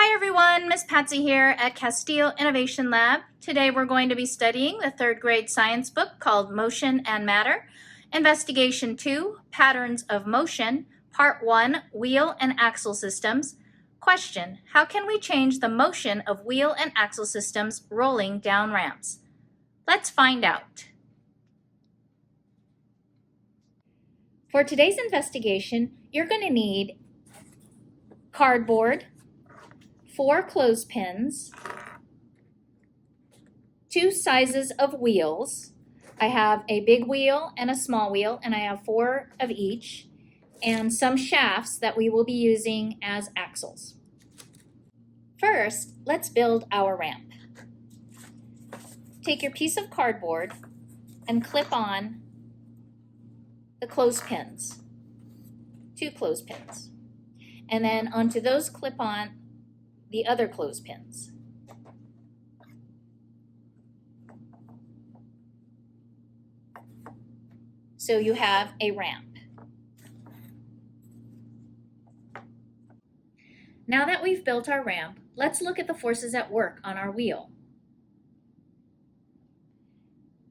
Hi everyone, Miss Patsy here at Castile Innovation Lab. Today we're going to be studying the third grade science book called Motion and Matter. Investigation 2, Patterns of Motion. Part 1, Wheel and Axle Systems. Question, how can we change the motion of wheel and axle systems rolling down ramps? Let's find out. For today's investigation, you're going to need cardboard, 4 clothespins, 2 sizes of wheels. I have a big wheel and a small wheel, and I have 4 of each, and some shafts that we will be using as axles. First, let's build our ramp. Take your piece of cardboard and clip on the clothespins, 2 clothespins, and then onto those clip on the other clothespins. So you have a ramp. Now that we've built our ramp, let's look at the forces at work on our wheel.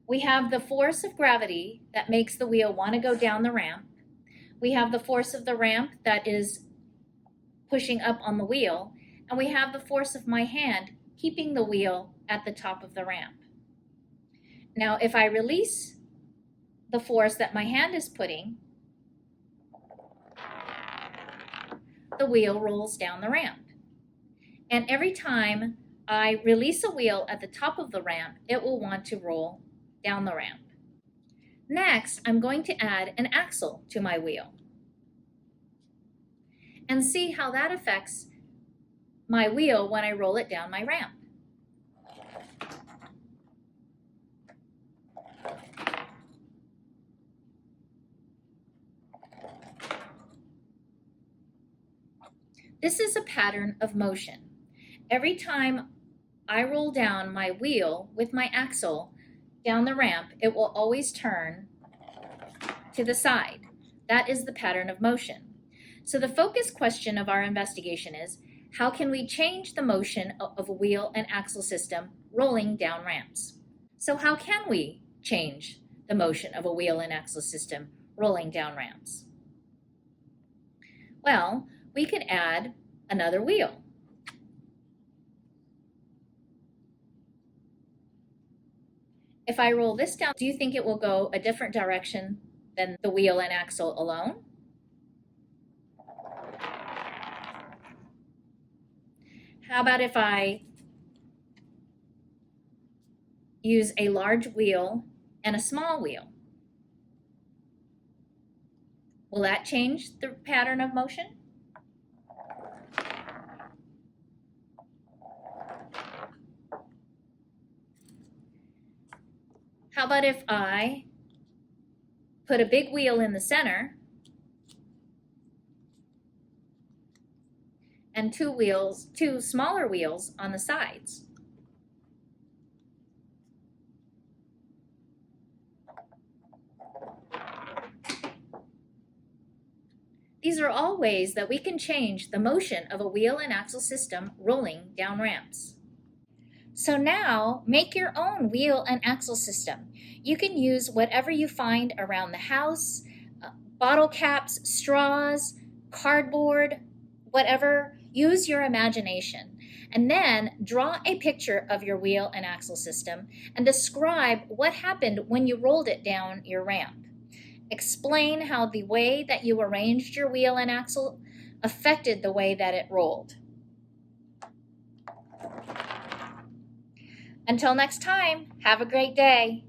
We have the force of gravity that makes the wheel want to go down the ramp. We have the force of the ramp that is pushing up on the wheel. And we have the force of my hand keeping the wheel at the top of the ramp. Now, if I release the force that my hand is putting, the wheel rolls down the ramp. And every time I release a wheel at the top of the ramp, it will want to roll down the ramp. Next, I'm going to add an axle to my wheel and see how that affects my wheel when I roll it down my ramp. This is a pattern of motion. Every time I roll down my wheel with my axle down the ramp, it will always turn to the side. That is the pattern of motion. So the focus question of our investigation is, how can we change the motion of a wheel and axle system rolling down ramps? So how can we change the motion of a wheel and axle system rolling down ramps? Well, we could add another wheel. If I roll this down, do you think it will go a different direction than the wheel and axle alone? How about if I use a large wheel and a small wheel? Will that change the pattern of motion? How about if I put a big wheel in the center and 2 smaller wheels on the sides? These are all ways that we can change the motion of a wheel and axle system rolling down ramps. So now, make your own wheel and axle system. You can use whatever you find around the house, bottle caps, straws, cardboard, whatever. Use your imagination. And then draw a picture of your wheel and axle system and describe what happened when you rolled it down your ramp. Explain how the way that you arranged your wheel and axle affected the way that it rolled. Until next time, have a great day.